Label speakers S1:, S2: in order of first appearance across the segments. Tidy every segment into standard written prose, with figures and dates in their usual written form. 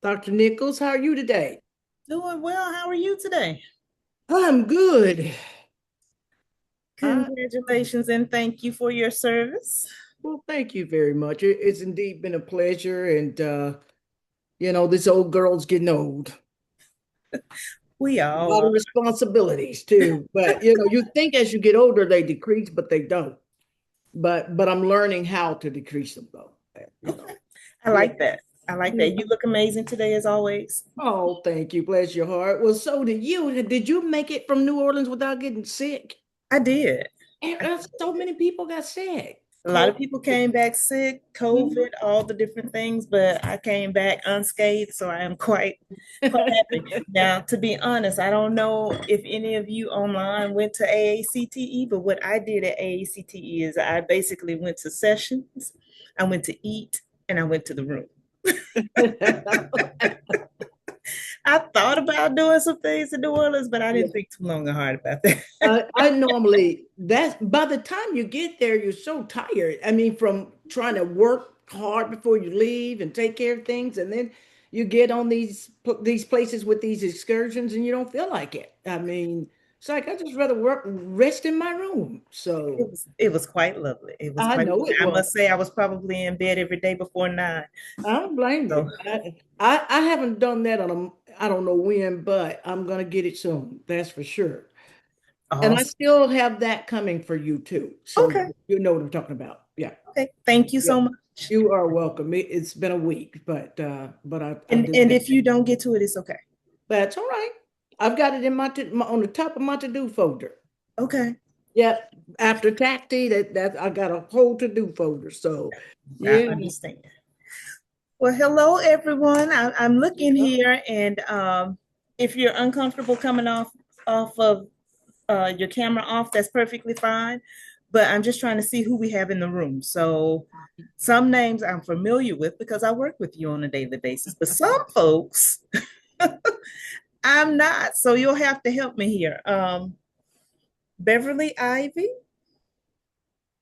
S1: Dr. Nichols, how are you today?
S2: Doing well. How are you today?
S1: I'm good. I,
S2: Congratulations and thank you for your service.
S1: well, thank you very much. It's indeed been a pleasure. And, this old girl's getting old.
S2: We
S1: A
S2: all
S1: lot
S2: are.
S1: of responsibilities too. But, you think as you get older, they decrease, but they don't. But I'm learning how to decrease them though. You know,
S2: Okay. I
S1: yeah.
S2: like that. I like that. You look amazing today as always.
S1: Oh, thank you. Bless your heart. Well, so did you. Did you make it from New Orleans without getting sick?
S2: I did.
S1: So many people got sick.
S2: A lot
S1: Cold.
S2: of people came back sick, COVID, all the different things, but I came back unscathed, so I am quite happy. Now, to be honest, I don't know if any of you online went to AACTE, but what I did at AACTE is I basically went to sessions, I went to eat, and I went to the room. I thought about doing some things in New Orleans, but I
S1: Yeah.
S2: didn't think too long and hard about that.
S1: I normally that's by the time you get there, you're so tired. I mean, from trying to work hard before you leave and take care of things, and then you get on these places with these excursions, and you don't feel like it. I mean, it's like I just rather work, rest in my room.
S2: It
S1: So
S2: was it was quite lovely. It was
S1: I
S2: quite
S1: know
S2: lovely.
S1: it
S2: I
S1: was.
S2: must say I was probably in bed every day before 9.
S1: I don't blame
S2: So
S1: you. I haven't done that on I don't know when, but I'm gonna get it soon. That's for sure. And I
S2: awesome.
S1: still have that coming for you too. So
S2: Okay.
S1: you know what I'm talking about. Yeah.
S2: Okay. Thank you
S1: Yeah.
S2: so much.
S1: You are welcome. It's been a week, but I
S2: And
S1: did
S2: and
S1: that.
S2: if you don't get to it, it's okay.
S1: That's all right. I've got it in on the top of my to-do folder.
S2: Okay.
S1: Yep. After tacti, that I got a whole to-do folder. So
S2: I
S1: yeah.
S2: understand. Well, hello everyone. I'm looking here, and if you're uncomfortable coming off of your camera off, that's perfectly fine. But I'm just trying to see who we have in the room. So some names I'm familiar with because I work with you on a daily basis, but some folks I'm not. So you'll have to help me here. Beverly Ivy.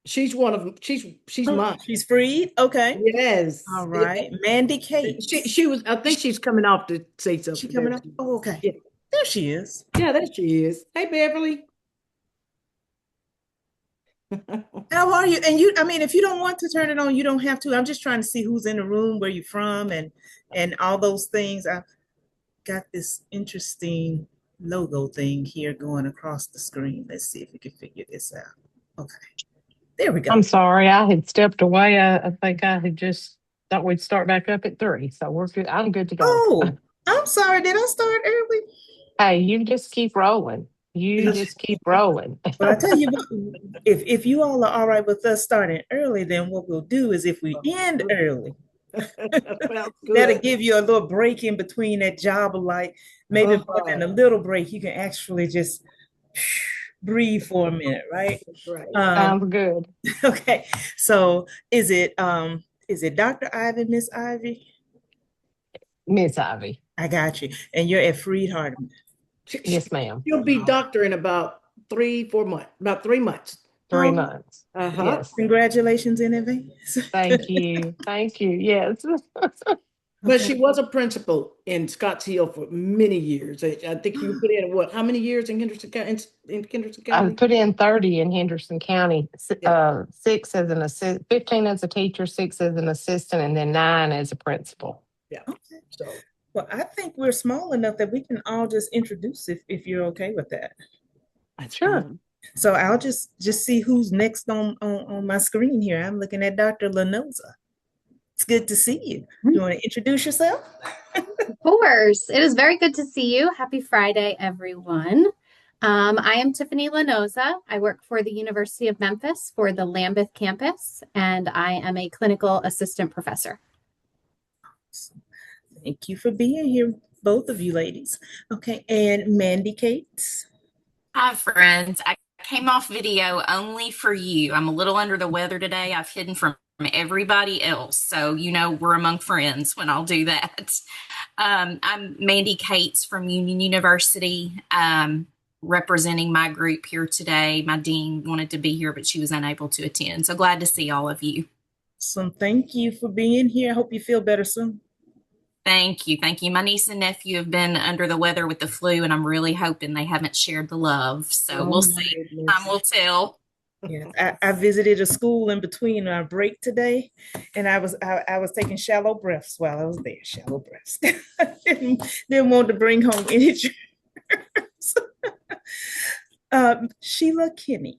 S1: She's one of them. She's
S2: Oh,
S1: mine.
S2: she's freed. Okay.
S1: Yes.
S2: All
S1: Yeah.
S2: right. Mandy
S1: She
S2: Cates.
S1: she was I think she's coming off to say
S2: She
S1: something. There
S2: coming up?
S1: she is.
S2: Oh, okay.
S1: Yeah.
S2: There she is.
S1: Yeah, there she is. Hey Beverly.
S2: How are you? And you, I mean, if you don't want to turn it on, you don't have to. I'm just trying to see who's in the room, where you're from, and all those things. I've got this interesting logo thing here going across the screen. Let's see if we can figure this out. Okay, there we
S3: I'm
S2: go.
S3: sorry, I had stepped away. I think I had just thought we'd start back up at 3. So we're good. I'm good to go.
S2: Oh, I'm sorry. Did I start early?
S3: Hey, you just keep rolling. You just keep rolling.
S2: Well, I tell you what, if you all are all right with us starting early, then what we'll do is if we end early,
S1: Sounds
S2: that'll
S1: good.
S2: give you a little break in between that job of like maybe more
S1: Uh-huh.
S2: than a little break. You can actually just breathe for a minute, right?
S1: That's right.
S3: Sounds good.
S2: Okay. So is it Dr. Ivy, Miss Ivy?
S3: Miss Ivy.
S2: I got you. And you're at Freed Hardeman.
S1: She, she-
S3: Yes, ma'am.
S1: she'll be doctor in about 3 4 months, about 3 months.
S3: 3 months.
S1: Uh-huh.
S3: Yes.
S2: Congratulations in advance.
S3: Thank you. Thank you. Yes.
S1: But
S2: Okay.
S1: she was a principal in Scotts Hill for many years. I think you put in what, how many years in Henderson County? In Henderson
S3: I
S1: County?
S3: put in 30 in Henderson County,
S1: Yeah.
S3: 6 as an assistant, 15 as a teacher, 6 as an assistant, and then 9 as a principal.
S1: Yeah.
S2: Okay.
S1: So
S2: Well, I think we're small enough that we can all just introduce if you're okay with that.
S1: that's
S3: Sure.
S1: fine.
S2: So I'll just see who's next on my screen here. I'm looking at Dr. Lanoza. It's good to see you. You want to introduce yourself?
S4: Of course. It is very good to see you. Happy Friday, everyone. I am Tiffany Lanoza. I work for the University of Memphis for the Lambeth campus, and I am a clinical assistant professor.
S2: Thank you for being here, both of you ladies. Okay, and Mandy Cates.
S5: Hi, friends. I came off video only for you. I'm a little under the weather today. I've hidden from everybody else. So, we're among friends when I'll do that. I'm Mandy Cates from Union University, representing my group here today. My dean wanted to be here, but she was unable to attend. So glad to see all of you.
S2: So thank you for being here. I hope you feel better soon.
S5: Thank you. Thank you. My niece and nephew have been under the weather with the flu, and I'm really hoping they haven't shared the love. So
S1: Oh
S5: we'll
S1: my
S5: see. Time
S1: goodness.
S5: will tell.
S2: Yes, I visited a school in between our break today, and I was taking shallow breaths while I was there. Shallow breaths. Didn't want to bring home any germs. Sheila Kinney.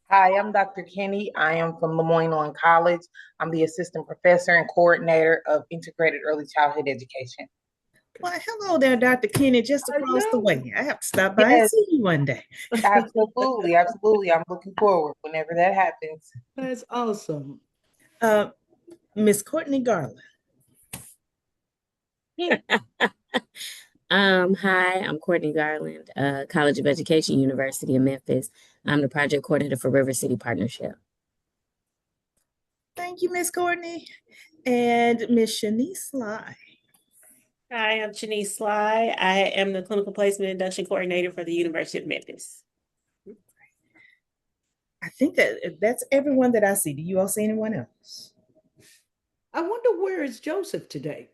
S6: Hi, I'm Dr. Kenny. I am from Lemoyne College. I'm the assistant professor and coordinator of integrated early childhood education.
S2: Well, hello there, Dr. Kinney, just across the
S1: Hello.
S2: way. I have to stop by and
S6: Yes,
S2: see you one day.
S6: absolutely, absolutely. I'm looking forward whenever that happens.
S1: That's awesome.
S2: Uh, Miss Courtney Garland.
S7: Hi, I'm Courtney Garland, College of Education, University of Memphis. I'm the project coordinator for River City Partnership.
S2: Thank you, Miss Courtney. And Miss Shanice Sly.
S8: Hi, I'm Shanice Sly. I am the Clinical Placement Induction Coordinator for the University of Memphis.
S2: I think that's everyone that I see. Do you all see anyone else?
S1: I wonder where is Joseph today?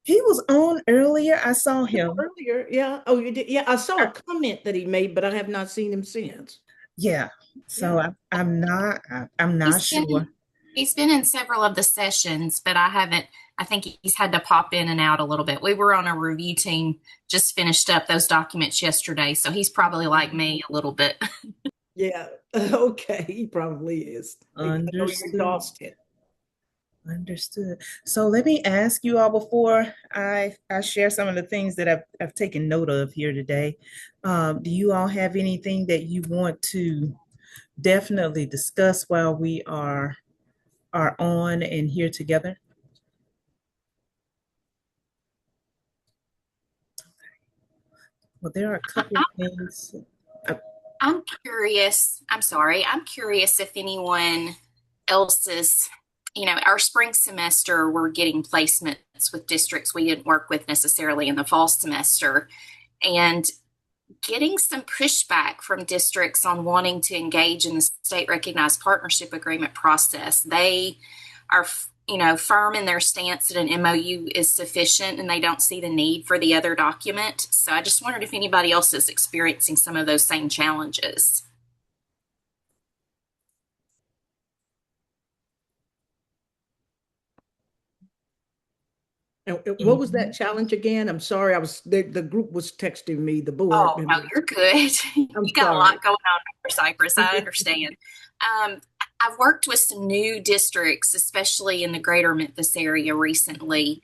S2: He was on earlier. I saw him.
S1: Earlier, yeah. Oh, you did? Yeah, I saw a comment that he made, but I have not seen him since.
S2: Yeah. So
S1: Yeah.
S2: I'm not sure.
S5: He's been in several of the sessions, but I think he's had to pop in and out a little bit. We were on a review team, just finished up those documents yesterday. So he's probably like me a little bit.
S1: Yeah. Okay. He probably is. I know you're
S2: Understood.
S1: exhausted.
S2: Understood. So let me ask you all before I share some of the things that I've taken note of here today. Do you all have anything that you want to definitely discuss while we are on and here together? Well, there are a couple of things.
S5: I'm curious. I'm sorry. I'm curious if anyone else is, our spring semester, we're getting placements with districts we didn't work with necessarily in the fall semester, and getting some pushback from districts on wanting to engage in the state recognized partnership agreement process. They are, firm in their stance that an MOU is sufficient and they don't see the need for the other document. So I just wondered if anybody else is experiencing some of those same challenges.
S1: And what was that challenge again? I'm sorry. The group was texting me, the board.
S5: Oh, no, you're good. You got
S1: sorry.
S5: a lot going on for Cypress. I understand. I've worked with some new districts, especially in the greater Memphis area recently,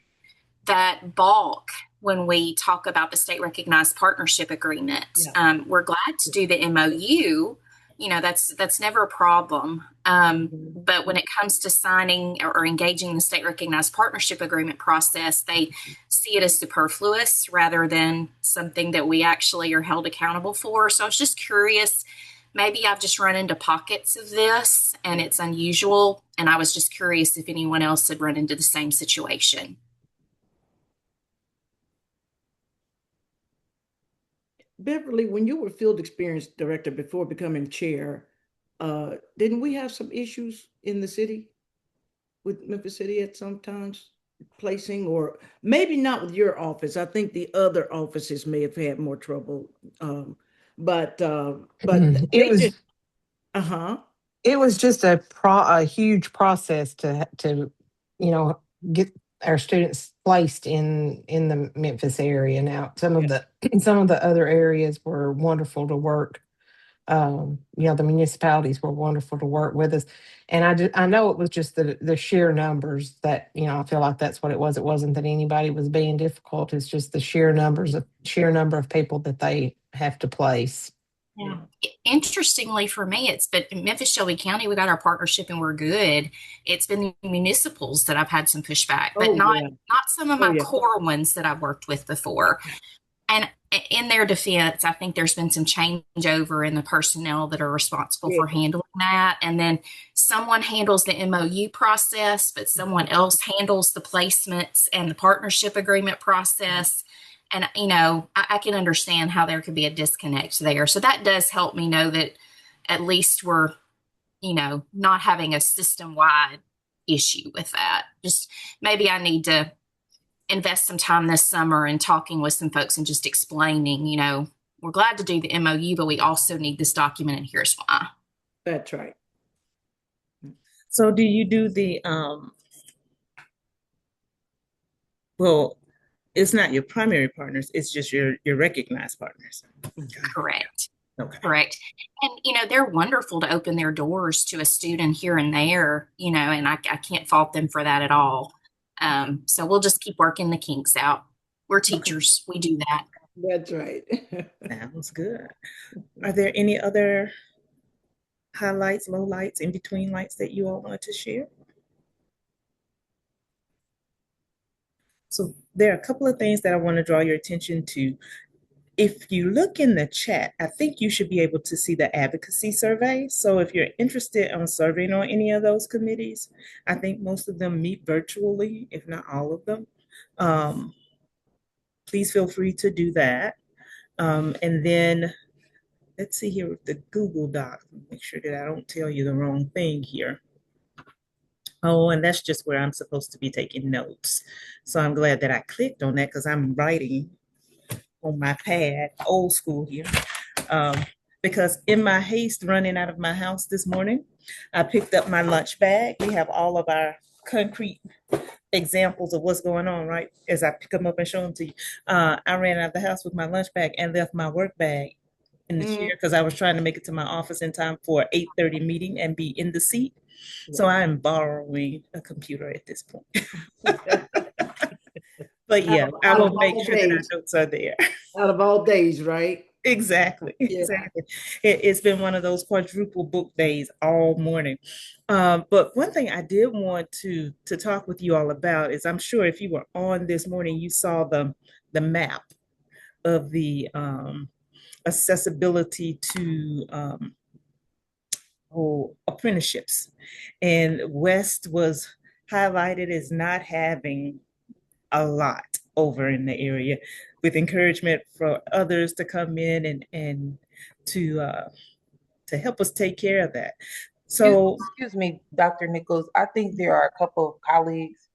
S5: that balk when we talk about the state recognized partnership agreement.
S1: Yeah.
S5: We're glad to do the MOU. That's never a problem. But when it comes to signing or engaging the state recognized partnership agreement process, they see it as superfluous rather than something that we actually are held accountable for. So I was just curious, maybe I've just run into pockets of this and it's unusual. And I was just curious if anyone else had run into the same situation.
S1: Beverly, when you were field experience director before becoming chair, didn't we have some issues in the city with Memphis City at sometimes placing, or maybe not with your office? I think the other offices may have had more trouble. But
S3: It was
S1: uh-huh.
S3: it was just a huge process to get our students placed in the Memphis area. Now some of the other areas were wonderful to work. The municipalities were wonderful to work with us, and I know it was just the sheer numbers that I feel like that's what it was. It wasn't that anybody was being difficult. It's just the sheer number of people that they have to place.
S5: Yeah. Interestingly for me, it's been in Memphis Shelby County. We got our partnership and we're good. It's been the municipals that I've had some pushback, but not some of my core ones that I've worked with before. And in their defense, I think there's been some changeover in the personnel that are responsible for handling that. And then someone handles the MOU process, but someone else handles the placements and the partnership agreement process. And, I can understand how there could be a disconnect there. So that does help me know that at least we're, not having a system-wide issue with that. Just maybe I need to invest some time this summer in talking with some folks and just explaining, we're glad to do the MOU, but we also need this document, and here's why.
S1: That's right.
S2: So do you do the, well, it's not your primary partners, it's just your recognized partners.
S5: Correct.
S2: Okay.
S5: Correct. And, they're wonderful to open their doors to a student here and there, and I can't fault them for that at all. So we'll just keep working the kinks out. We're teachers. We do that.
S1: That's right.
S2: Sounds good. Are there any other highlights, lowlights, in between lights that you all want to share? So there are a couple of things that I want to draw your attention to. If you look in the chat, I think you should be able to see the advocacy survey. So if you're interested in serving on any of those committees, I think most of them meet virtually, if not all of them. Please feel free to do that. And then let's see here with the Google Doc. Make sure that I don't tell you the wrong thing here. Oh, and that's just where I'm supposed to be taking notes. So I'm glad that I clicked on that because I'm writing on my pad, old school here. Because in my haste running out of my house this morning, I picked up my lunch bag. We have all of our concrete examples of what's going on, right? As I pick them up and show them to you. I ran out of the house with my lunch bag and left my work bag in the chair because I was trying to make it to my office in time for an 8:30 meeting and be in the seat. So I'm borrowing a computer at this point. But yeah, I will make sure that our notes are there.
S1: Out of all days, right?
S2: Exactly.
S1: Yeah.
S2: Exactly. It's been one of those quadruple book days all morning. But one thing I did want to talk with you all about is, I'm sure if you were on this morning, you saw the map of the accessibility to apprenticeships. And West was highlighted as not having a lot over in the area, with encouragement for others to come in and to help us take care of that. So
S6: excuse me, Dr. Nichols, I think there are a couple of colleagues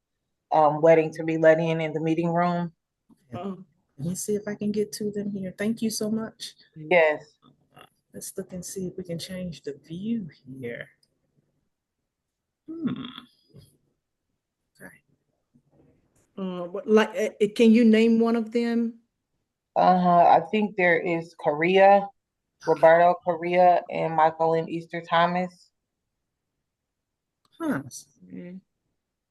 S6: waiting to be let in the meeting room.
S2: let me see if I can get to them here. Thank you so much.
S6: Yes.
S2: Let's look and see if we can change the view here.
S1: Can you name one of them?
S6: I think there is Roberto Correa, and Michael and Easter Thomas.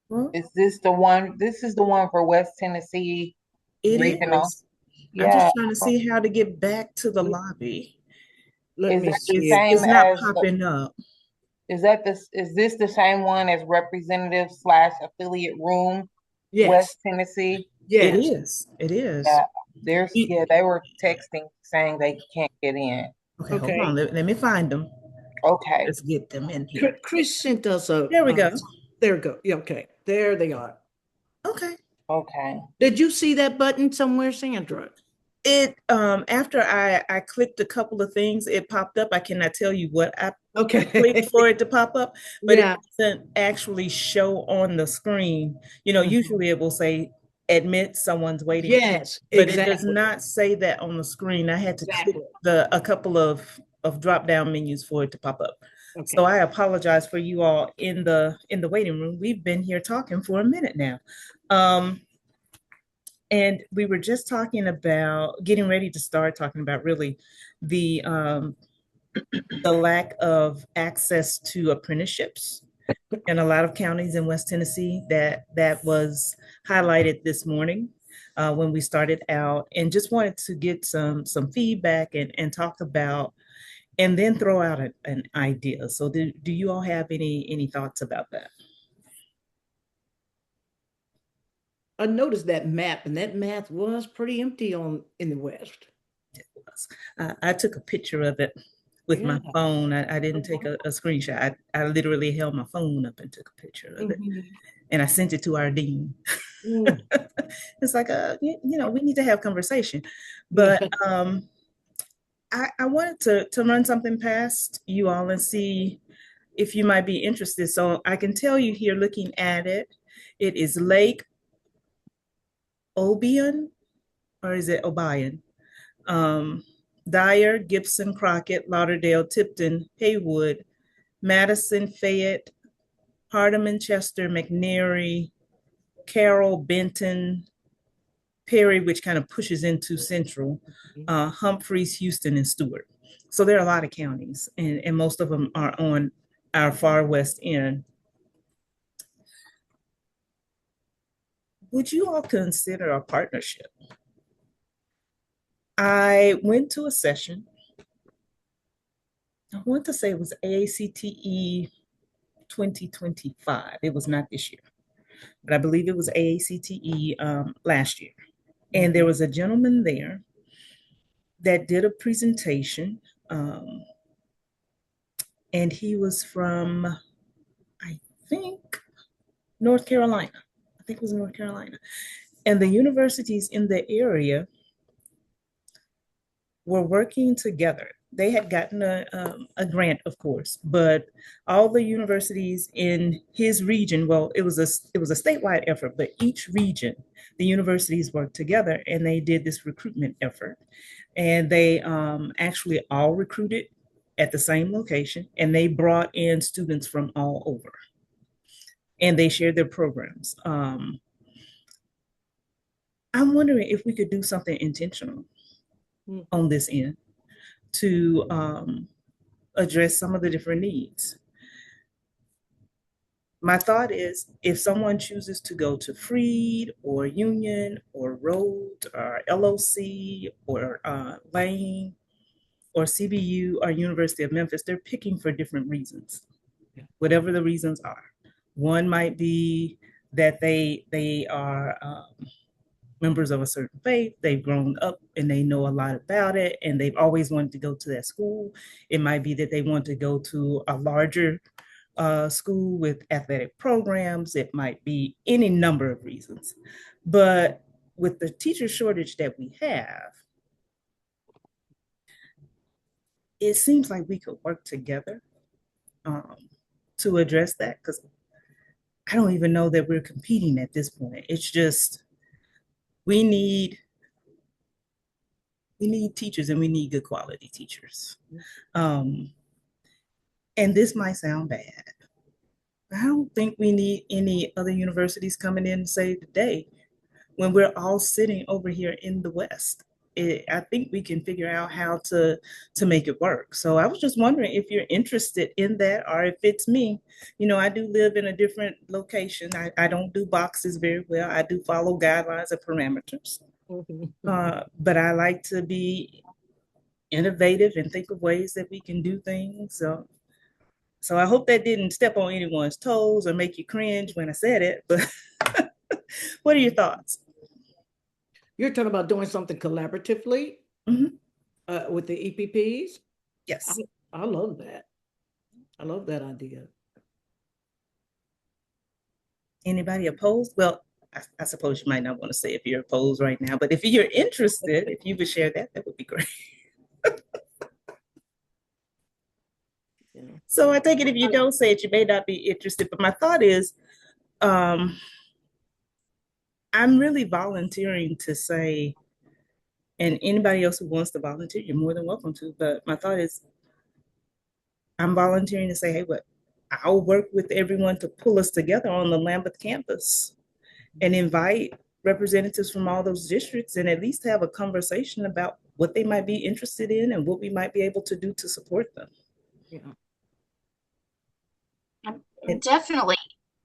S2: Well,
S6: Is this the one? This is the one for West Tennessee Regional.
S2: Is. I'm just trying to see how to get back to the lobby.
S1: Let me see.
S2: It's not popping up.
S6: Is this the same one as representative / affiliate room?
S1: Yes.
S6: West Tennessee?
S1: Yes.
S2: It is.
S6: Yeah, they were texting saying they can't get in.
S2: Okay. Hold on. Let me find them.
S6: Okay.
S2: Let's get them in here.
S1: Chris sent us a.
S2: There we go.
S1: There we go. Yeah, okay. There they are.
S2: Okay.
S1: Did you see that button somewhere, Sandra?
S2: It after I clicked a couple of things, it popped up. I cannot tell you what I clicked for it to pop up, but it doesn't actually show on the screen. Usually it will say admit someone's waiting.
S1: Yes,
S2: but it does not say that on the screen. I had to click a couple of drop down menus for it to pop up. Okay. So I apologize for you all in the waiting room. We've been here talking for a minute now. And we were just getting ready to start talking about really the lack of access to apprenticeships in a lot of counties in West Tennessee. That was highlighted this morning when we started out, and just wanted to get some feedback and talk about, and then throw out an idea. So do you all have any thoughts about that?
S1: I noticed that map, and that map was pretty empty in the West.
S2: It was. I took a picture of it with my phone. I didn't take a screenshot. I literally held my phone up and took a picture of it, and I sent it to our dean. It's like, we need to have conversation, but I wanted to run something past you all and see if you might be interested. So I can tell you here, looking at it, it is Lake Obion, or is it Obion? Dyer, Gibson, Crockett, Lauderdale, Tipton, Haywood, Madison, Fayette, Hardeman, Chester, McNary, Carroll, Benton, Perry, which kind of pushes into Central, Humphreys, Houston, and Stewart. So there are a lot of counties, and most of them are on our far west end. Would you all consider a partnership? I went to a session. I want to say it was AACTE 2025. It was not this year, but I believe it was AACTE last year. And there was a gentleman there that did a presentation, and he was from, I think, North Carolina. I think it was North Carolina. And the universities in the area were working together. They had gotten a grant, of course, but all the universities in his region, well, it was a statewide effort, but each region, the universities worked together and they did this recruitment effort. And they actually all recruited at the same location, and they brought in students from all over. And they shared their programs. I'm wondering if we could do something intentional on this end to address some of the different needs. My thought is, if someone chooses to go to Freed or Union or Rhodes or LOC or Lane or CBU or University of Memphis, they're picking for different reasons, whatever the reasons are. One might be that they are members of a certain faith, they've grown up and they know a lot about it, and they've always wanted to go to that school. It might be that they want to go to a larger school with athletic programs. It might be any number of reasons. But with the teacher shortage that we have, it seems like we could work together to address that, because I don't even know that we're competing at this point. It's just, we need teachers, and we need good quality teachers. And this might sound bad. I don't think we need any other universities coming in and say today, when we're all sitting over here in the West. I think we can figure out how to make it work. So I was just wondering if you're interested in that, or if it's me. You know, I do live in a different location. I don't do boxes very well. I do follow guidelines and parameters. But I like to be innovative and think of ways that we can do things. So I hope that didn't step on anyone's toes or make you cringe when I said it, but what are your thoughts?
S1: You're talking about doing something collaboratively with the EPPs?
S2: Yes.
S1: I love that. I love that idea.
S2: Anybody opposed? Well, I suppose you might not want to say if you're opposed right now, but if you're interested, if you would share that, that would be great. So I take it if you don't say it, you may not be interested, but my thought is, I'm really volunteering to say, and anybody else who wants to volunteer, you're more than welcome to, but my thought is, I'm volunteering to say, hey, I'll work with everyone to pull us together on the Lambeth campus and invite representatives from all those districts, and at least have a conversation about what they might be interested in and what we might be able to do to support them.
S1: Yeah.
S5: I'm definitely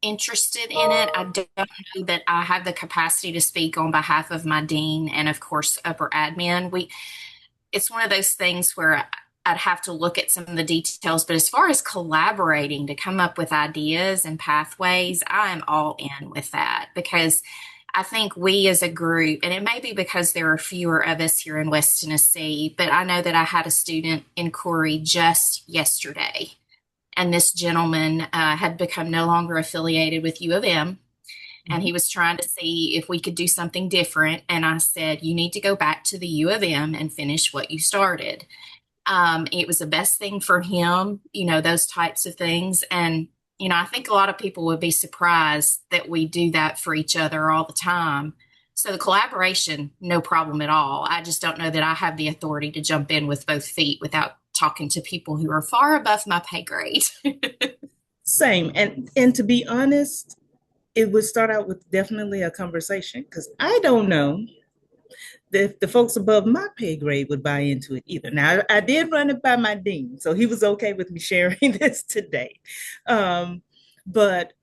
S5: interested in it. I don't know that I have the capacity to speak on behalf of my dean and, of course, upper admin. It's one of those things where I'd have to look at some of the details, but as far as collaborating to come up with ideas and pathways, I am all in with that, because I think we as a group, and it may be because there are fewer of us here in West Tennessee, but I know that I had a student in Corey just yesterday, and this gentleman had become no longer affiliated with U of M, and he was trying to see if we could do something different. And I said, you need to go back to the U of M and finish what you started. It was the best thing for him, you know, those types of things. And, you know, I think a lot of people would be surprised that we do that for each other all the time. So the collaboration, no problem at all. I just don't know that I have the authority to jump in with both feet without talking to people who are far above my pay grade.
S2: Same. And to be honest, it would start out with definitely a conversation because I don't know if the folks above my pay grade would buy into it either. Now, I did run it by my dean, so he was okay with me sharing this today. But,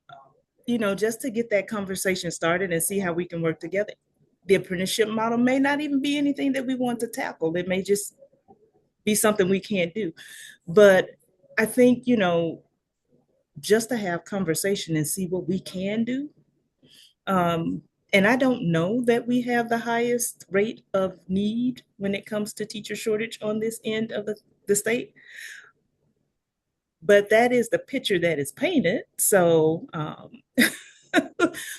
S2: just to get that conversation started and see how we can work together. The apprenticeship model may not even be anything that we want to tackle. It may just be something we can't do. But I think, just to have conversation and see what we can do. And I don't know that we have the highest rate of need when it comes to teacher shortage on this end of the state. But that is the picture that is painted. So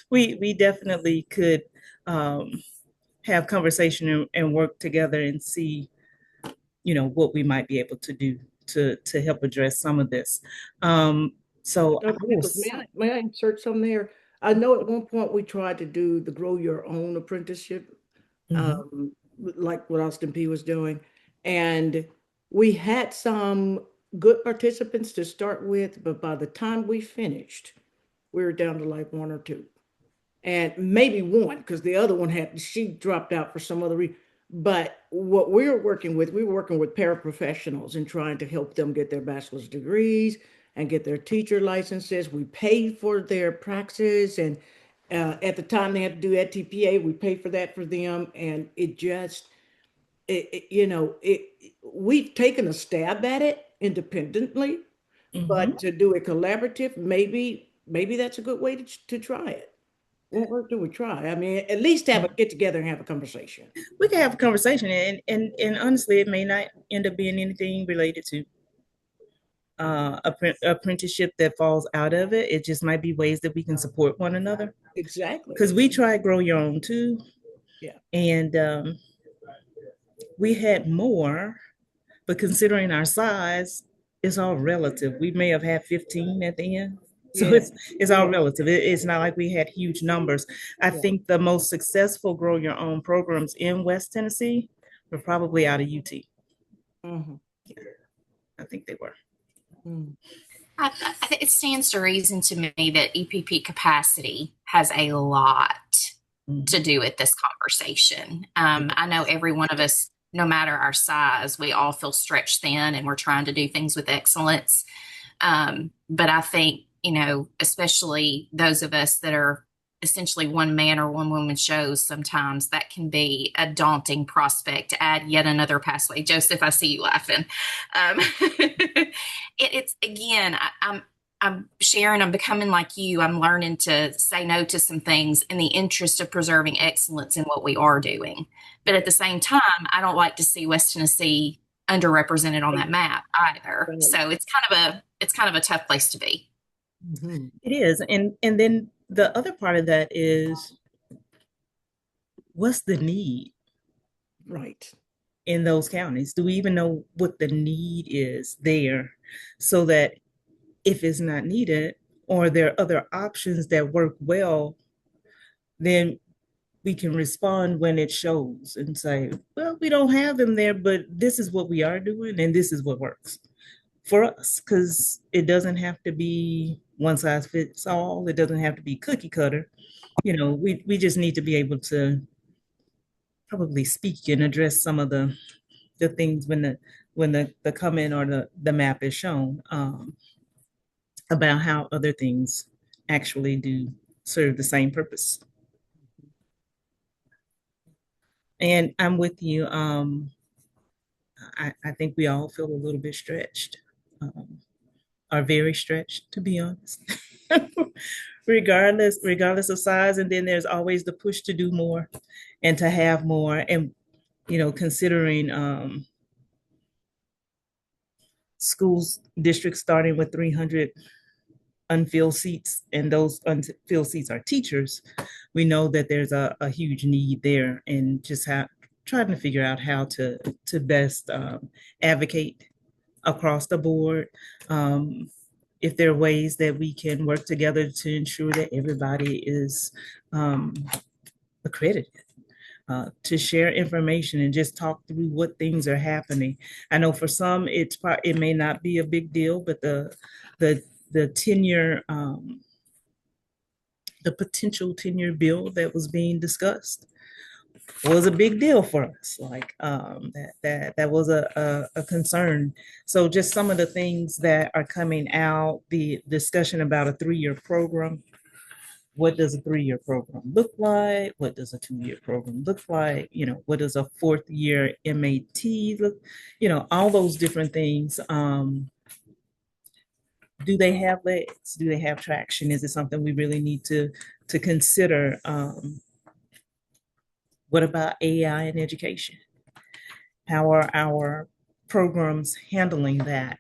S2: we definitely could have conversation and work together and see, what we might be able to do to help address some of this. So
S1: Dr. Nichols, may I insert something there? I know at one point we tried to do the grow your own apprenticeship, like what Austin P was doing. And we had some good participants to start with, but by the time we finished, we were down to like one or two. And maybe one, because the other one she dropped out for some other reason. But what we were working with paraprofessionals and trying to help them get their bachelor's degrees and get their teacher licenses. We paid for their praxis, and at the time they had to do TPA, we paid for that for them, and we've taken a stab at it independently, but to do it collaborative, maybe that's a good way to try it. Won't hurt till we try. I mean, at least get together and have a conversation.
S2: We can have a conversation, and honestly, it may not end up being anything related to apprenticeship that falls out of it. It just might be ways that we can support one another.
S1: Exactly.
S2: Because we tried Grow Your Own too.
S1: Yeah.
S2: And we had more, but considering our size, it's all relative. We may have had 15 at the end. So it's all relative. It's not like we had huge numbers. I think the most successful Grow Your Own programs in West Tennessee were probably out of UT. I think they were.
S5: I think it stands to reason to me that EPP capacity has a lot to do with this conversation. I know every one of us, no matter our size, we all feel stretched thin and we're trying to do things with excellence. But I think, especially those of us that are essentially one man or one woman shows, sometimes that can be a daunting prospect to add yet another pathway. Joseph, I see you laughing. It's again, I'm Sharon, I'm becoming like you. I'm learning to say no to some things in the interest of preserving excellence in what we are doing. But at the same time, I don't like to see West Tennessee underrepresented on that map either. Right. So it's kind of a tough place to be.
S2: It is. And then the other part of that is, what's the need?
S1: Right.
S2: In those counties? Do we even know what the need is there, so that if it's not needed or there are other options that work well, then we can respond when it shows and say, well, we don't have them there, but this is what we are doing and this is what works for us. Because it doesn't have to be one size fits all. It doesn't have to be cookie cutter. We just need to be able to probably speak and address some of the things when the comment or the map is shown, about how other things actually do serve the same purpose. And I'm with you. I think we all feel a little bit stretched, are very stretched, to be honest, regardless of size. And then there's always the push to do more and to have more. And, considering schools, districts starting with 300 unfilled seats, and those unfilled seats are teachers, we know that there's a huge need there, and just trying to figure out how to best advocate across the board. If there are ways that we can work together to ensure that everybody is accredited to share information and just talk through what things are happening. I know for some it may not be a big deal, but the tenure the potential tenure bill that was being discussed was a big deal for us. Like that was a concern. So just some of the things that are coming out, the discussion about a 3-year program. What does a 3-year program look like? What does a 2-year program look like? What does a 4th year MAT look? All those different things. Do they have legs? Do they have traction? Is it something we really need to consider? What about AI in education? How are our programs handling that?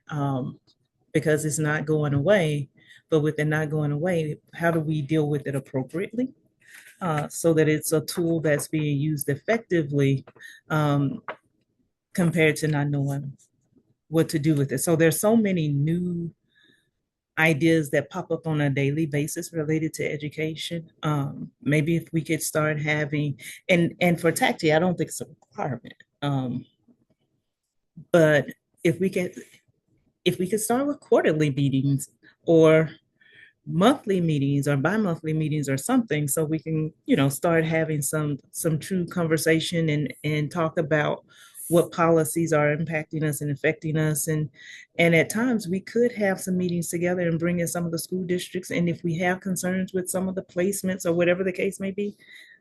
S2: Because it's not going away, but with it not going away, how do we deal with it appropriately? So that it's a tool that's being used effectively compared to not knowing what to do with it. So there's so many new ideas that pop up on a daily basis related to education. Maybe if we could start having, and for TACTI, I don't think it's a requirement. But if we could start with quarterly meetings or monthly meetings or bi-monthly meetings or something, so we can start having some true conversation and talk about what policies are impacting us and affecting us, and at times we could have some meetings together and bring in some of the school districts, and if we have concerns with some of the placements or whatever the case may be,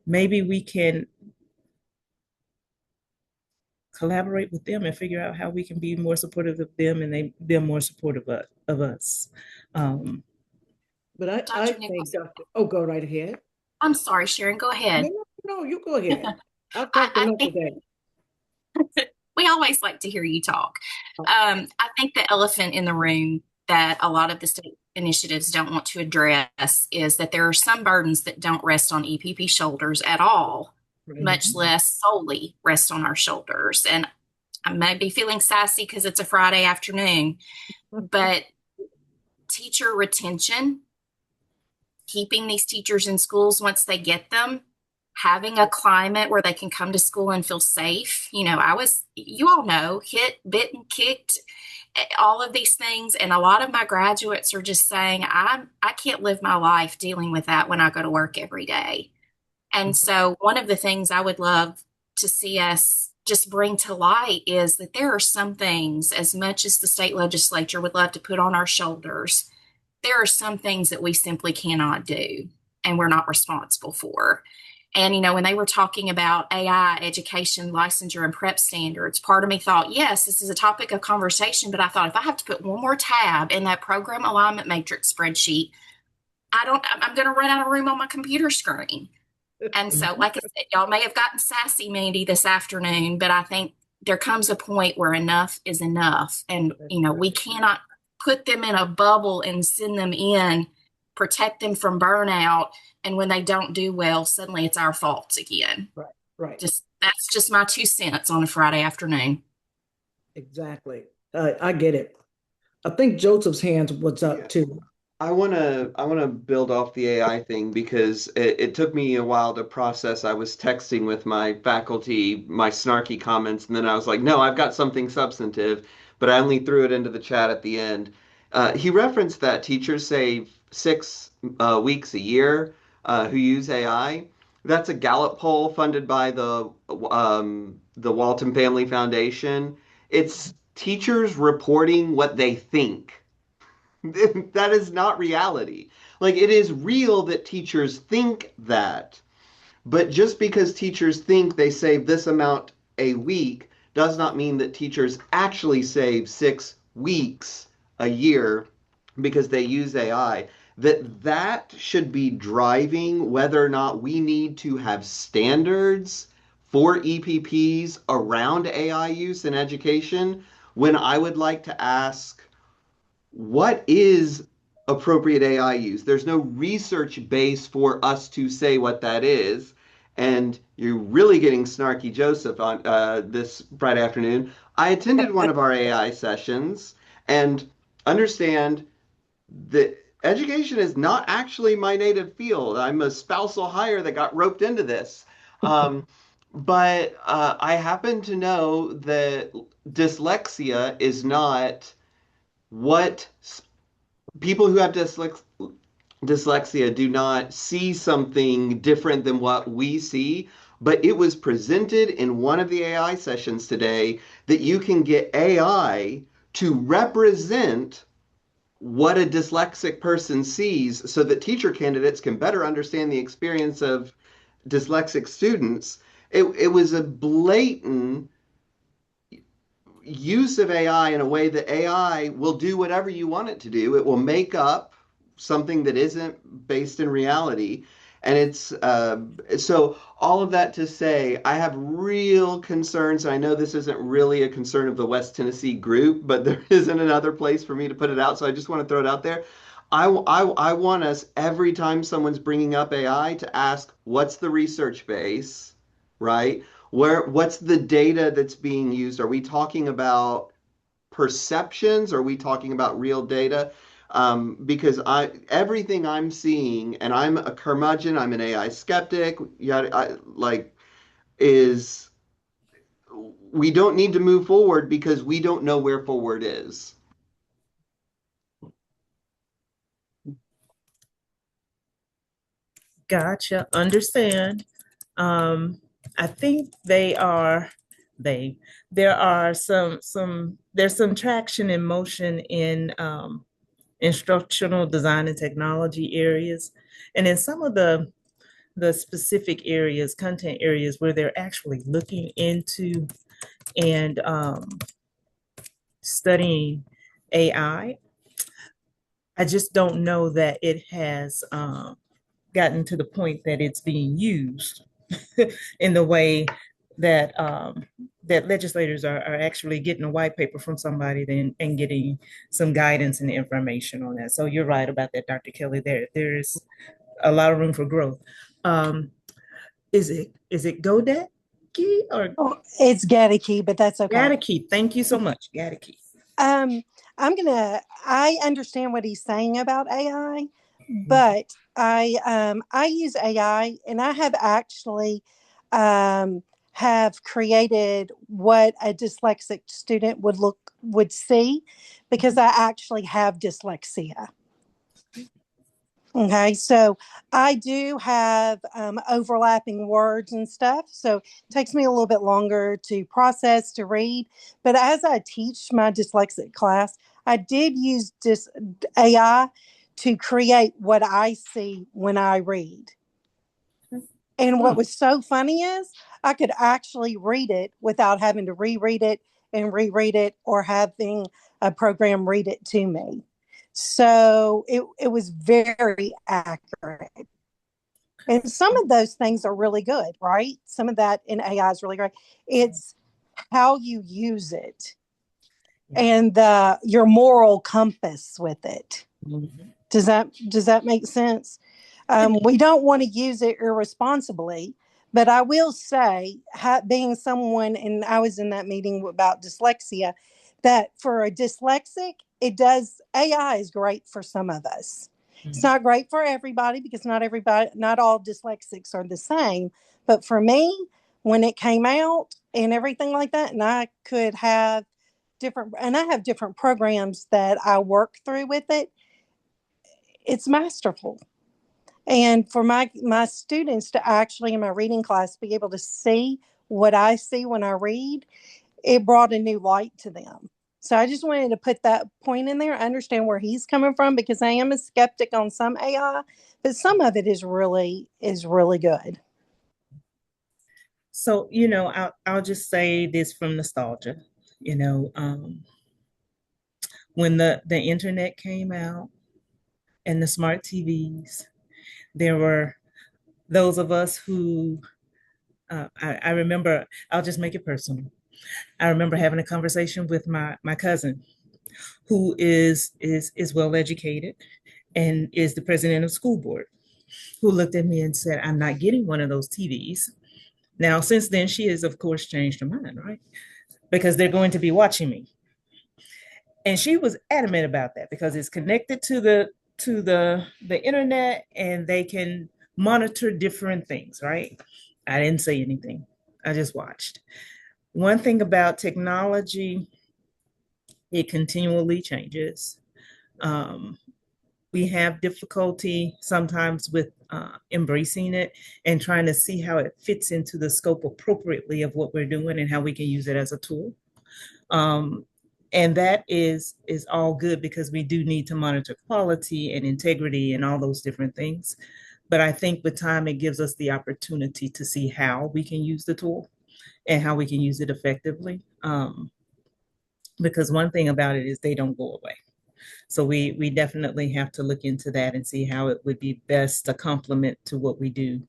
S2: maybe we can collaborate with them and figure out how we can be more supportive of them and them more supportive of us.
S1: But I
S5: Dr.
S1: think,
S5: Nichols.
S1: go right ahead.
S5: I'm sorry, Sharon, go ahead.
S1: No, you go ahead. I'll talk enough today.
S5: We always like to hear you talk. I think the elephant in the room that a lot of the state initiatives don't want to address is that there are some burdens that don't rest on EPP shoulders at all, much less solely rest on our shoulders. And I may be feeling sassy because it's a Friday afternoon, but teacher retention, keeping these teachers in schools once they get them, having a climate where they can come to school and feel safe. You all know, hit, bit, and kicked, all of these things. And a lot of my graduates are just saying, I can't live my life dealing with that when I go to work every day. And so one of the things I would love to see us just bring to light is that there are some things, as much as the state legislature would love to put on our shoulders, there are some things that we simply cannot do and we're not responsible for. And, when they were talking about AI, education, licensure, and prep standards, part of me thought, yes, this is a topic of conversation, but I thought if I have to put one more tab in that program alignment matrix spreadsheet, I'm going to run out of room on my computer screen. And so, like I said, y'all may have gotten sassy, Mandy, this afternoon, but I think there comes a point where enough is enough. And, we cannot put them in a bubble and send them in, protect them from burnout. And when they don't do well, suddenly it's our faults again.
S1: Right.
S5: That's just my 2 cents on a Friday afternoon.
S1: Exactly. I get it. I think Joseph's hands was up too.
S9: I want to build off the AI thing because it took me a while to process. I was texting with my faculty, my snarky comments, and then I was like, no, I've got something substantive, but I only threw it into the chat at the end. He referenced that teachers save 6 weeks a year who use AI. That's a Gallup poll funded by the Walton Family Foundation. It's teachers reporting what they think. That is not reality. Like, it is real that teachers think that, but just because teachers think they save this amount a week does not mean that teachers actually save 6 weeks a year because they use AI. That should be driving whether or not we need to have standards for EPPs around AI use in education, when I would like to ask, what is appropriate AI use? There's no research base for us to say what that is. And you're really getting snarky, Joseph, on this Friday afternoon. I attended one of our AI sessions and understand that education is not actually my native field. I'm a spousal hire that got roped into this. But I happen to know that dyslexia is not what people who have dyslexia do not see something different than what we see. But it was presented in one of the AI sessions today that you can get AI to represent what a dyslexic person sees so that teacher candidates can better understand the experience of dyslexic students. It was a blatant use of AI in a way that AI will do whatever you want it to do. It will make up something that isn't based in reality. And it's so all of that to say, I have real concerns. I know this isn't really a concern of the West Tennessee group, but there isn't another place for me to put it out. So I just want to throw it out there. I want us every time someone's bringing up AI to ask, what's the research base, right? What's the data that's being used? Are we talking about perceptions? Are we talking about real data? Because everything I'm seeing, and I'm a curmudgeon, I'm an AI skeptic, is we don't need to move forward because we don't know where forward is.
S2: Gotcha. Understand. I think there are there's some traction in motion in instructional design and technology areas, and in some of the specific areas, content areas where they're actually looking into and studying AI. I just don't know that it has gotten to the point that it's being used in the way that that legislators are actually getting a white paper from somebody and getting some guidance and information on that. So you're right about that, Dr. Kelly. There's a lot of room for growth. Is it Godecki or
S10: Oh, it's Gattaca, but that's okay.
S2: Gattaca? Thank you so much, Gattaca.
S10: I understand what he's saying about AI, but I use AI and I have actually have created what a dyslexic student would see because I actually have dyslexia. Okay, so I do have overlapping words and stuff. So it takes me a little bit longer to process, to read. But as I teach my dyslexic class, I did use AI to create what I see when I read. And what was so funny is I could actually read it without having to reread it or having a program read it to me. So it was very accurate. And some of those things are really good, right? Some of that in AI is really great. It's how you use it and your moral compass with it. Mm-hmm. Does that make sense? We don't want to use it irresponsibly, but I will say, being someone, and I was in that meeting about dyslexia, that for a dyslexic, AI is great for some of us. Mm-hmm. It's not great for everybody because not all dyslexics are the same. But for me, when it came out and everything like that, and I have different programs that I work through with it, it's masterful. And for my students to actually in my reading class be able to see what I see when I read, it brought a new light to them. So I just wanted to put that point in there. I understand where he's coming from because I am a skeptic on some AI, but some of it is really good.
S2: So, I'll just say this from nostalgia, when the internet came out and the smart TVs, there were those of us who, I remember, I'll just make it personal. I remember having a conversation with my cousin who is well educated and is the president of school board, who looked at me and said, I'm not getting one of those TVs. Now, since then, she has, of course, changed her mind, right? Because they're going to be watching me. And she was adamant about that because it's connected to to the internet and they can monitor different things, right? I didn't say anything. I just watched. One thing about technology, it continually changes. Um, we have difficulty sometimes with embracing it and trying to see how it fits into the scope appropriately of what we're doing and how we can use it as a tool. Um, and that is all good because we do need to monitor quality and integrity and all those different things. But I think with time, it gives us the opportunity to see how we can use the tool and how we can use it effectively. Because one thing about it is they don't go away. So we definitely have to look into that and see how it would be best a complement to what we do.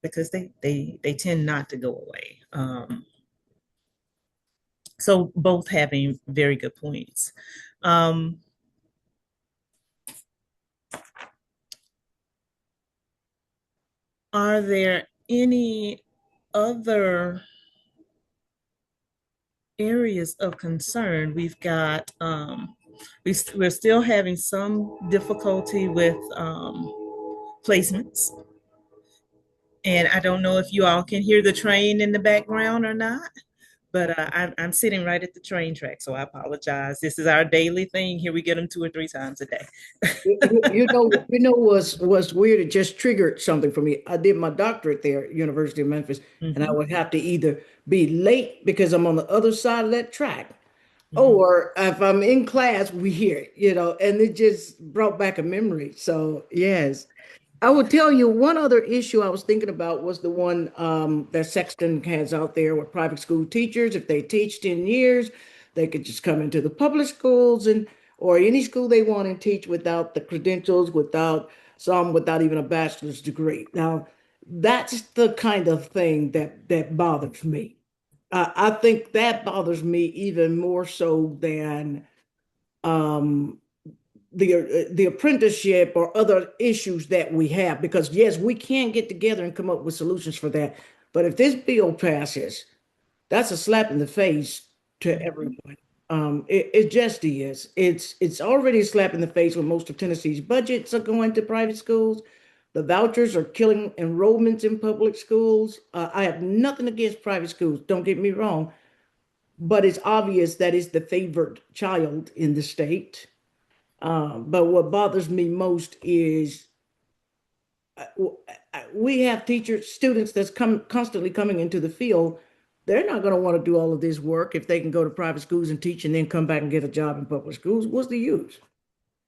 S2: Because they tend not to go away. So both having very good points. Are there any other areas of concern? We've got, we're still having some difficulty with placements. And I don't know if you all can hear the train in the background or not, but I'm sitting right at the train track, so I apologize. This is our daily thing. Here we get them 2 or 3 times a day.
S1: What's weird, it just triggered something for me. I did my doctorate there at University of Memphis, and I would have to either be late because I'm on the other side of that track, or if I'm in class, we hear it, and it just brought back a memory. So yes. I would tell you one other issue I was thinking about was the one that Sexton has out there with private school teachers. If they teach 10 years, they could just come into the public schools or any school they want and teach without the credentials, without even a bachelor's degree. Now, that's the kind of thing that bothers me. I think that bothers me even more so than um, the apprenticeship or other issues that we have, because yes, we can get together and come up with solutions for that. But if this bill passes, that's a slap in the face to everyone. It just is. It's already a slap in the face when most of Tennessee's budgets are going to private schools. The vouchers are killing enrollments in public schools. I have nothing against private schools, don't get me wrong, but it's obvious that it's the favored child in the state. But what bothers me most is we have students that's constantly coming into the field. They're not going to want to do all of this work if they can go to private schools and teach and then come back and get a job in public schools. What's the use?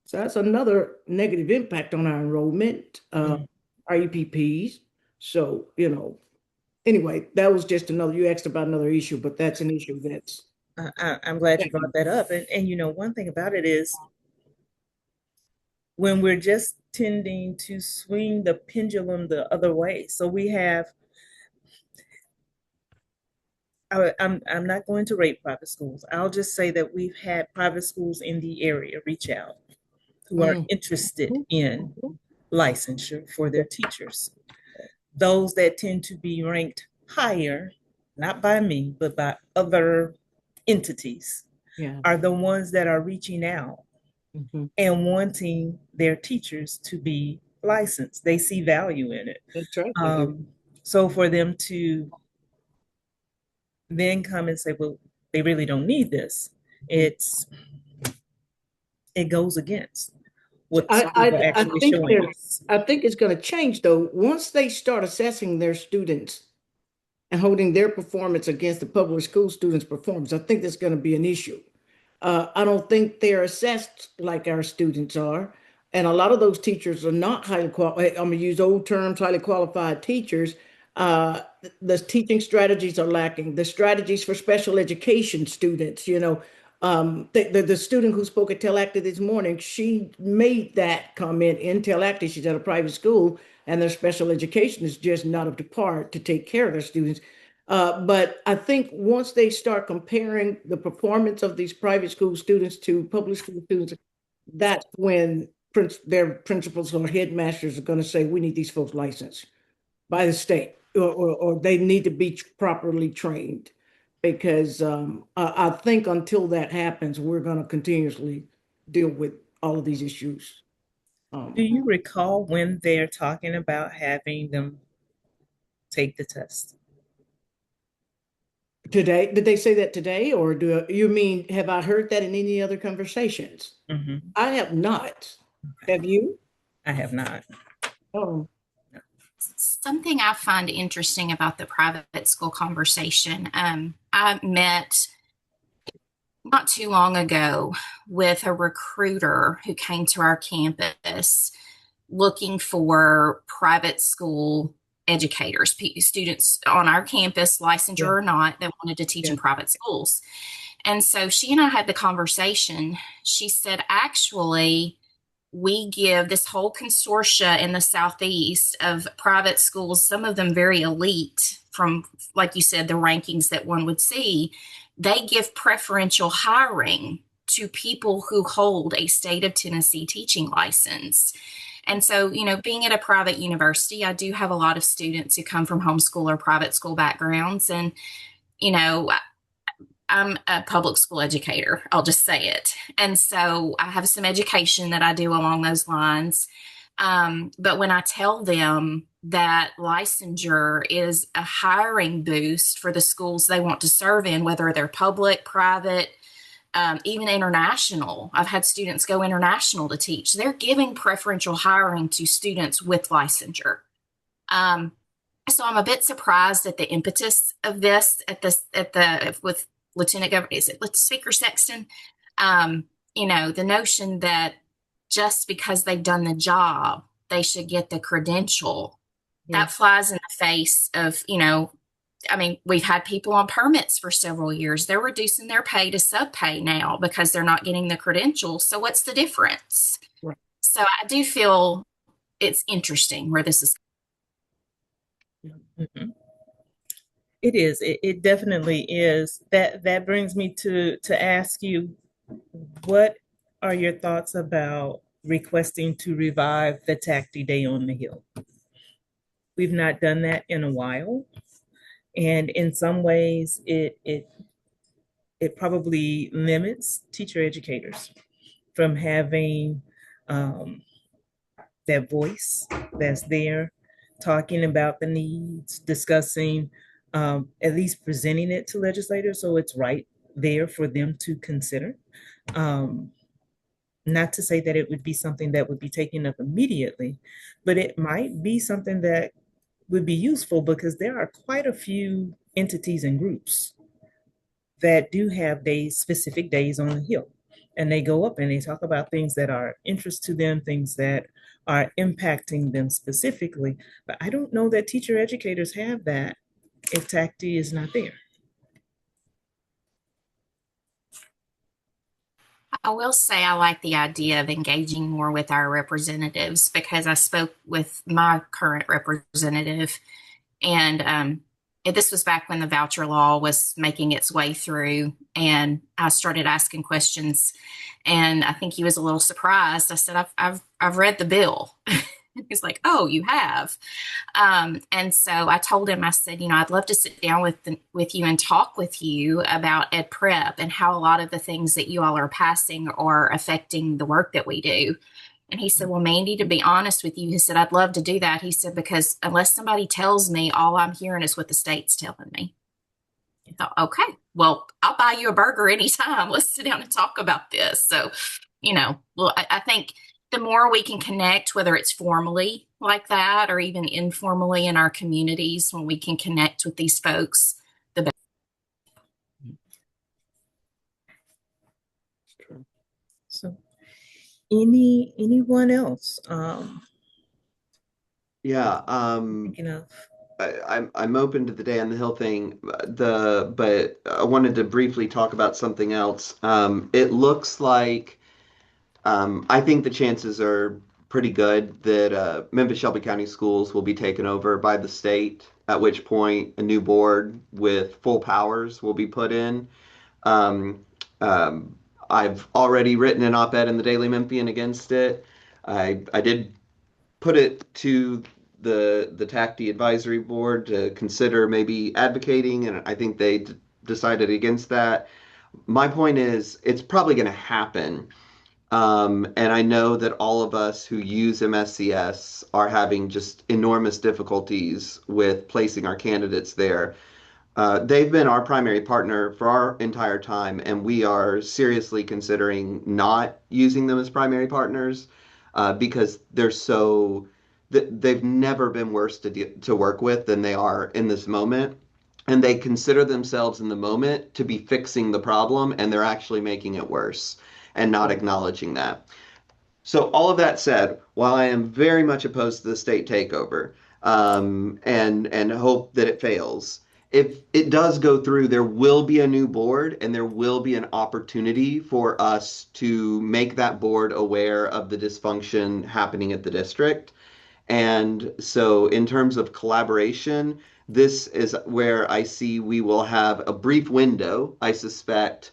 S1: So that's another negative impact on our enrollment, our EPPs. So, anyway, that was just you asked about another issue, but that's an issue that's.
S2: I'm glad you brought that up. And one thing about it is when we're just tending to swing the pendulum the other way. So we have, I'm not going to rate private schools. I'll just say that we've had private schools in the area reach out who are interested in licensure for their teachers. Those that tend to be ranked higher, not by me, but by other entities, are the ones that are reaching out and wanting their teachers to be licensed. They see value in it.
S1: That's right.
S2: So for them to then come and say, well, they really don't need this, it goes against what schools are actually showing us.
S1: I think it's going to change though. Once they start assessing their students and holding their performance against the public school students' performance, I think that's going to be an issue. I don't think they're assessed like our students are. And a lot of those teachers are not highly qualified. I'm going to use old terms, highly qualified teachers. The teaching strategies are lacking. The strategies for special education students, the student who spoke at Telacta this morning, she made that comment in Telacta. She's at a private school, and their special education is just not up to par to take care of their students. But I think once they start comparing the performance of these private school students to public school students, that's when their principals or headmasters are going to say, we need these folks licensed by the state, or they need to be properly trained. Because I think until that happens, we're going to continuously deal with all of these issues.
S2: Do you recall when they're talking about having them take the test?
S1: Today, did they say that today, or do you mean have I heard that in any other conversations?
S2: Mm-hmm.
S1: I have not. Have you?
S2: I have not.
S1: Oh,
S5: Something I find interesting about the private school conversation. I met not too long ago with a recruiter who came to our campus looking for private school educators, students on our campus, licensure or not, that wanted to teach in private schools. And so she and I had the conversation. She said, actually, we give this whole consortia in the Southeast of private schools, some of them very elite from, like you said, the rankings that one would see. They give preferential hiring to people who hold a state of Tennessee teaching license. And so, being at a private university, I do have a lot of students who come from homeschool or private school backgrounds. And, I'm a public school educator, I'll just say it. And so I have some education that I do along those lines. But when I tell them that licensure is a hiring boost for the schools they want to serve in, whether they're public, private, even international, I've had students go international to teach. They're giving preferential hiring to students with licensure. So I'm a bit surprised at the impetus of this with Lieutenant Governor, is it Speaker Sexton? The notion that just because they've done the job, they should get the credential. That flies in the face of, we've had people on permits for several years. They're reducing their pay to sub-pay now because they're not getting the credential. So what's the difference?
S1: Right.
S5: So I do feel it's interesting where this is.
S2: Mm-hmm. It is. It definitely is. That brings me to ask you, what are your thoughts about requesting to revive the Tacti Day on the Hill? We've not done that in a while, and in some ways, it probably limits teacher educators from having that voice that's there, talking about the needs, discussing, at least presenting it to legislators so it's right there for them to consider. Not to say that it would be something that would be taken up immediately, but it might be something that would be useful because there are quite a few entities and groups that do have specific days on the Hill. And they go up and they talk about things that are interest to them, things that are impacting them specifically. But I don't know that teacher educators have that if TACTI is not there.
S5: I will say I like the idea of engaging more with our representatives because I spoke with my current representative, and this was back when the voucher law was making its way through, and I started asking questions, and I think he was a little surprised. I said, I've read the bill. He's like, oh, you have. And so I told him, I said, I'd love to sit down with you and talk with you about Ed Prep and how a lot of the things that you all are passing are affecting the work that we do. And he said, well, Mandy, to be honest with you, he said, I'd love to do that. He said, because unless somebody tells me, all I'm hearing is what the state's telling me. I thought, okay, well, I'll buy you a burger anytime. Let's sit down and talk about this. So, I think the more we can connect, whether it's formally like that or even informally in our communities, when we can connect with these folks, the better.
S2: So anyone else? Thinking of.
S9: I'm open to the Day on the Hill thing, but I wanted to briefly talk about something else. It looks like I think the chances are pretty good that Memphis Shelby County Schools will be taken over by the state, at which point a new board with full powers will be put in. I've already written an op-ed in the Daily Memphian against it. I did put it to the TACTI advisory board to consider maybe advocating, and I think they decided against that. My point is, it's probably going to happen. And I know that all of us who use MSCS are having just enormous difficulties with placing our candidates there. They've been our primary partner for our entire time, and we are seriously considering not using them as primary partners because they've never been worse to work with than they are in this moment. And they consider themselves in the moment to be fixing the problem, and they're actually making it worse and not acknowledging that. So, all of that said, while I am very much opposed to the state takeover and hope that it fails, if it does go through, there will be a new board and there will be an opportunity for us to make that board aware of the dysfunction happening at the district. And so, in terms of collaboration, this is where I see we will have a brief window, I suspect,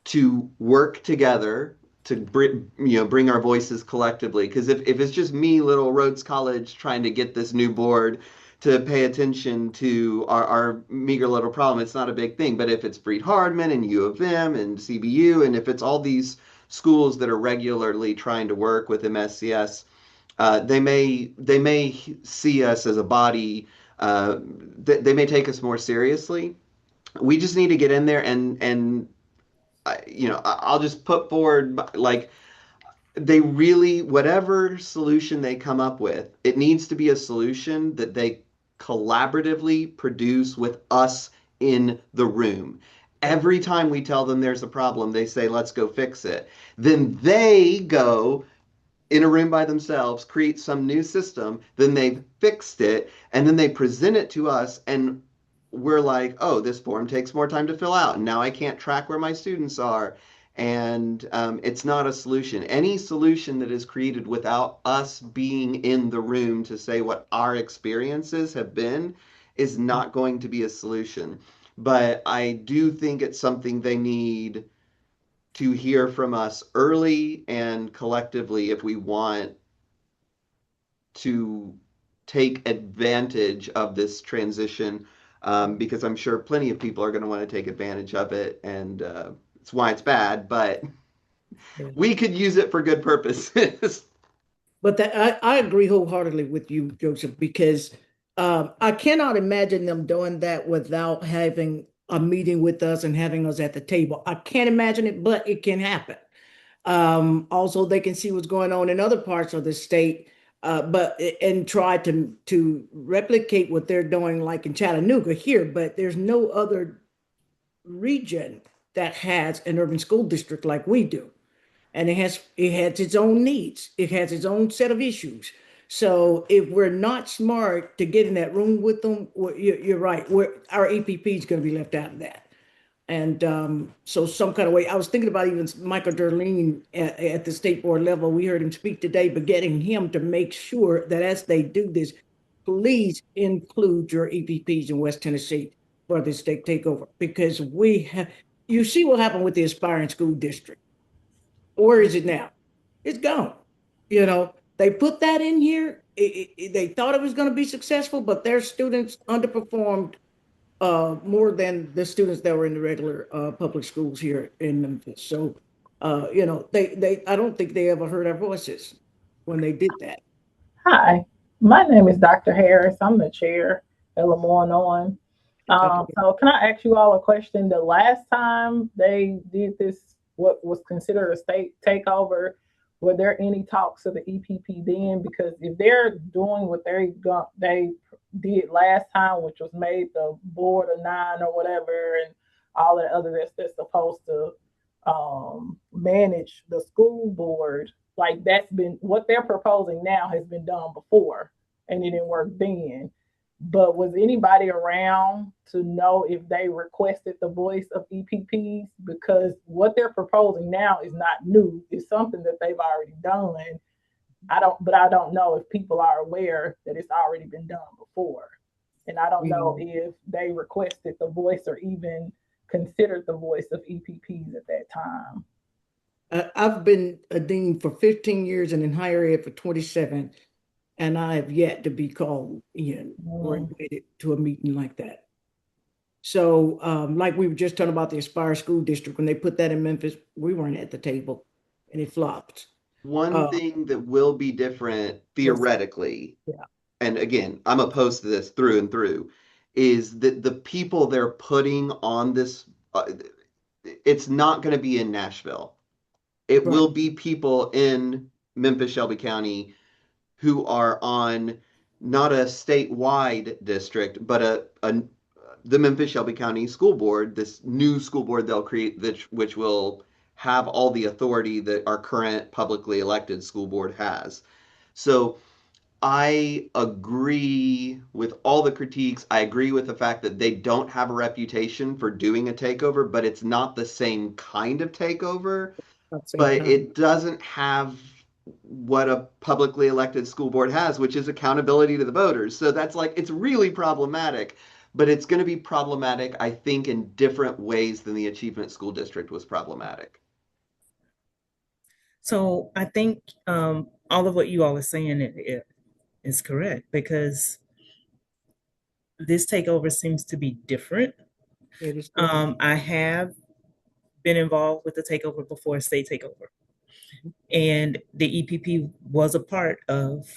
S9: to work together to bring our voices collectively. Because if it's just me, little Rhodes College, trying to get this new board to pay attention to our meager little problem, it's not a big thing. But if it's Freed Hardman and U of M and CBU, and if it's all these schools that are regularly trying to work with MSCS, they may see us as a body. They may take us more seriously. We just need to get in there and I'll just put forward like they really, whatever solution they come up with, it needs to be a solution that they collaboratively produce with us in the room. Every time we tell them there's a problem, they say, let's go fix it. Then they go in a room by themselves, create some new system, then they've fixed it, and then they present it to us, and we're like, oh, this form takes more time to fill out, and now I can't track where my students are. And it's not a solution. Any solution that is created without us being in the room to say what our experiences have been is not going to be a solution. But I do think it's something they need to hear from us early and collectively if we want to take advantage of this transition, because I'm sure plenty of people are going to want to take advantage of it, and it's why it's bad, but we could use it for good purposes.
S1: But I agree wholeheartedly with you, Joseph, because I cannot imagine them doing that without having a meeting with us and having us at the table. I can't imagine it, but it can happen. Also, they can see what's going on in other parts of the state, but and try to replicate what they're doing, like in Chattanooga here. But there's no other region that has an urban school district like we do, and it has its own needs. It has its own set of issues. So if we're not smart to get in that room with them, you're right. Our EPP is going to be left out of that. And so some kind of way, I was thinking about even Michael Derlene at the state board level. We heard him speak today, but getting him to make sure that as they do this, please include your EPPs in West Tennessee for the state takeover, because you see what happened with the aspiring school district. Where is it now? It's gone. They put that in here. They thought it was going to be successful, but their students underperformed more than the students that were in the regular public schools here in Memphis. So, they I don't think they ever heard our voices when they did that.
S11: Hi, my name is Dr. Harris. I'm the chair at Lemoyne. So can I ask you all a question? The last time they did this, what was considered a state takeover, were there any talks of the EPP then? Because if they're doing what they did last time, which was made the board of 9 or whatever, and all that other that's supposed to manage the school board, like that's been what they're proposing now has been done before, and it didn't work then. But was anybody around to know if they requested the voice of EPPs? Because what they're proposing now is not new. It's something that they've already done. I don't know if people are aware that it's already been done before. And I don't know if they requested the voice or even considered the voice of EPPs at that time.
S1: I've been a dean for 15 years and in higher ed for 27. And I have yet to be called in or invited to a meeting like that. So like we were just talking about the Aspire School District, when they put that in Memphis, we weren't at the table. and it flopped.
S9: One thing that will be different theoretically,
S1: Yeah.
S9: and again, I'm opposed to this through and through, is that the people they're putting on this, it's not going to be in Nashville. It
S1: Right.
S9: will be people in Memphis, Shelby County who are on not a statewide district, but the Memphis Shelby County School Board, this new school board they'll create, which will have all the authority that our current publicly elected school board has. So I agree with all the critiques. I agree with the fact that they don't have a reputation for doing a takeover, but it's not the same kind of takeover. But it doesn't have what a publicly elected school board has, which is accountability to the voters. So that's like, it's really problematic, but it's going to be problematic, I think, in different ways than the Achievement School District was problematic.
S2: So I think all of what you all are saying is correct, because this takeover seems to be different.
S1: It is
S2: I have been involved with the takeover before, a state takeover. And the EPP was a part of.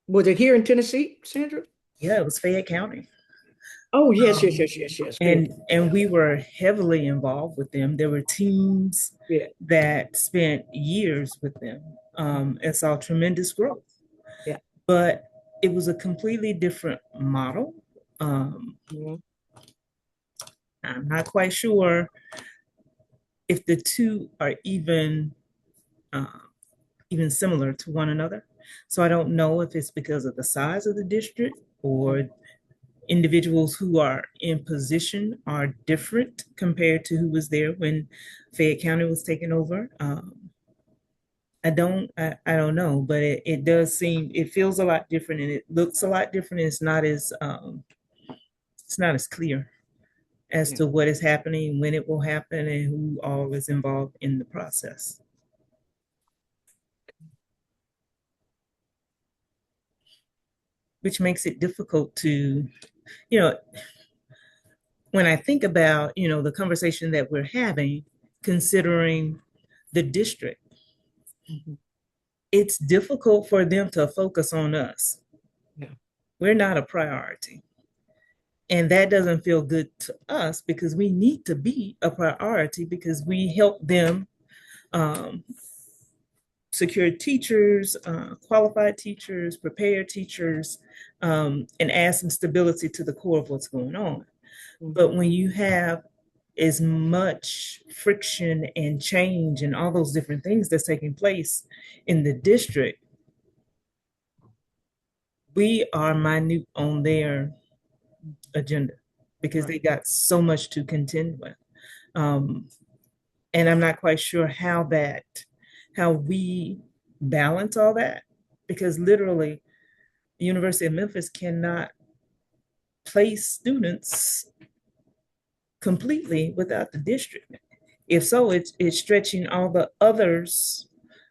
S1: Was it here in Tennessee, Sandra?
S2: Yeah, it was Fayette County.
S1: Oh, yes.
S2: And we were heavily involved with them. There were teams that spent years with them and saw tremendous growth.
S1: Yeah.
S2: But it was a completely different model. I'm not quite sure if the two are even similar to one another. So I don't know if it's because of the size of the district or individuals who are in position are different compared to who was there when Fayette County was taken over. I don't know, but it does seem, it feels a lot different, and it looks a lot different. It's not as clear as to what is happening, when it will happen, and who all is involved in the process. Which makes it difficult to, when I think about, the conversation that we're having, considering the district, it's difficult for them to focus on us.
S1: Yeah.
S2: We're not a priority. And that doesn't feel good to us, because we need to be a priority, because we help them secure teachers, qualified teachers, prepare teachers, and add some stability to the core of what's going on. But when you have as much friction and change and all those different things that's taking place in the district, we are minute on their agenda, because they got so much to contend with. And I'm not quite sure how we balance all that, because literally the University of Memphis cannot place students completely without the district. If so, it's stretching all the others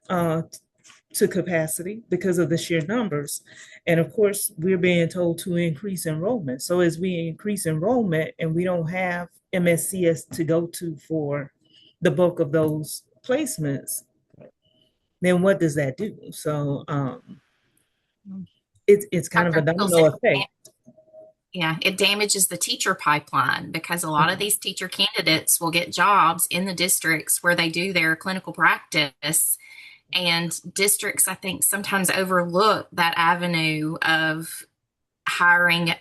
S2: to capacity because of the sheer numbers. And of course, we're being told to increase enrollment. So as we increase enrollment and we don't have MSCS to go to for the bulk of those placements, then what does that do? So it's kind of a domino effect.
S5: Yeah, it damages the teacher pipeline, because a lot of these teacher candidates will get jobs in the districts where they do their clinical practice. And districts, I think, sometimes overlook that avenue of hiring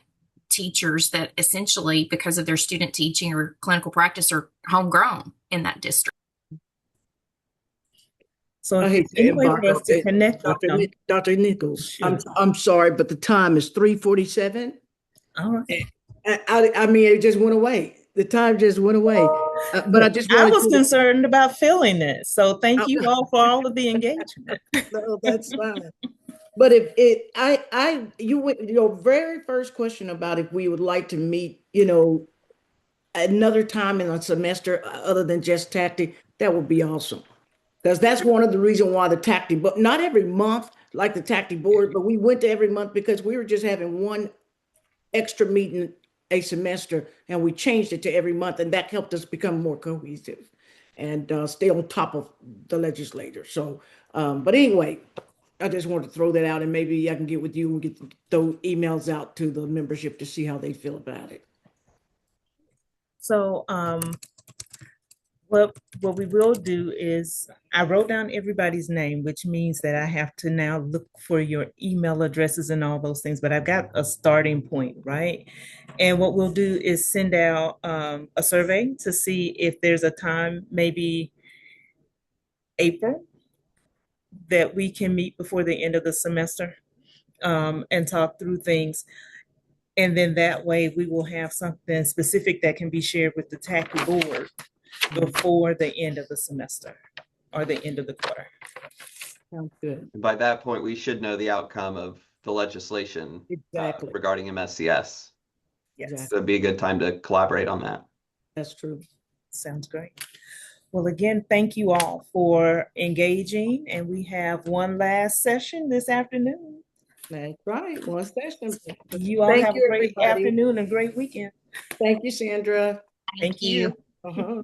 S5: teachers that essentially, because of their student teaching or clinical practice, are homegrown in that district.
S2: So I hate to for us to connect with
S1: Dr. Nichols. Sure. I'm sorry, but the time is 3:47.
S2: All right.
S1: I mean, it just went away. The time just went away. But I
S2: was concerned about filling it. So thank you all for all of the engagement.
S1: No, that's fine. But your very first question about if we would like to meet, another time in a semester other than just TACTI, that would be awesome. Because that's one of the reasons why the TACTI, but not every month like the TACTI board, but we went to every month because we were just having one extra meeting a semester, and we changed it to every month, and that helped us become more cohesive. and stay on top of the legislators. So, but anyway, I just wanted to throw that out, and maybe I can get with you and get those emails out to the membership to see how they feel about it.
S2: So, what we will do is I wrote down everybody's name, which means that I have to now look for your email addresses and all those things, but I've got a starting point, right? And what we'll do is send out a survey to see if there's a time, maybe April, that we can meet before the end of the semester and talk through things. And then that way we will have something specific that can be shared with the TACU board before the end of the semester or the end of the quarter.
S1: Sounds good.
S9: And by that point, we should know the outcome of the legislation
S1: Exactly.
S9: regarding MSCS.
S2: Yes,
S1: Exactly.
S9: So it'd be a good time to collaborate on that.
S1: That's true.
S2: sounds great. Well, again, thank you all for engaging, and we have one last session this afternoon.
S1: That's right. One session.
S2: You all
S1: Thank
S2: have
S1: you,
S2: a great
S1: everybody.
S2: afternoon and great weekend.
S1: Thank you, Sandra.
S2: Thank you.
S1: Uh-huh.